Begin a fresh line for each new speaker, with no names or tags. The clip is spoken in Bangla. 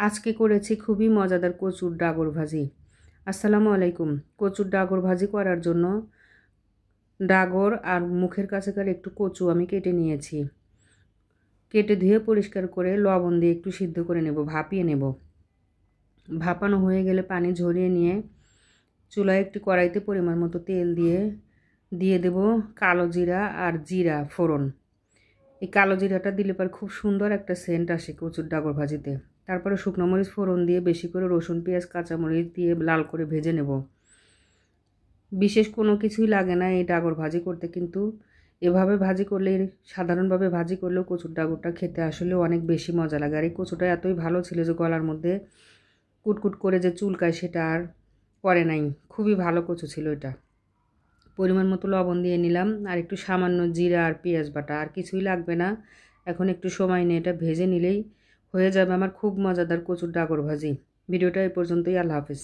আজকে করেছি খুবই মজাদার কচুর ডাগর ভাজি। আসসালামু আলাইকুম। কচুর ডাগর ভাজি করার জন্য ডাগর আর মুখের কাছাকাছি একটু কচু আমি কেটে নিয়েছি। কেটে ধুয়ে পরিষ্কার করে লবণ দিয়ে একটু সিদ্ধ করে নেব, ভাপিয়ে নেব। ভাপানো হয়ে গেলে পানি ঝরিয়ে নিয়ে চুলায় একটি কড়াইতে পরিমাণ মতো তেল দিয়ে দেব কালো জিরা আর জিরা ফোড়ন। এই কালো জিরাটা দিলে পর খুব সুন্দর একটা সেন্ট আসে কচুর ডাগর ভাজিতে। তারপরে শুকনো মরিচ ফোড়ন দিয়ে বেশি করে রসুন পেঁয়াজ কাঁচামরিচ দিয়ে লাল করে ভেজে নেব। বিশেষ কোনো কিছুই লাগে না এই ডাগর ভাজি করতে, কিন্তু এভাবে ভাজি করলে, সাধারণভাবে ভাজি করলেও কচুর ডাগরটা খেতে আসলে অনেক বেশি মজা লাগে। আর এই কচুটা এতই ভালো ছিল যে গলার মধ্যে কুটকুট করে যে চুলকায় সেটা আর পড়ে নাই। খুবই ভালো কচু ছিল এটা। পরিমাণ মতো লবণ দিয়ে নিলাম আর একটু সামান্য জিরা আর পেঁয়াজ বাটা, আর কিছুই লাগবে না। এখন একটু সময় নিয়ে এটা ভেজে নিলেই হয়ে যাবে আমার খুব মজাদার কচুর ডাগর ভাজি। ভিডিওটা এই পর্যন্তই। আল্লাহ হাফেজ।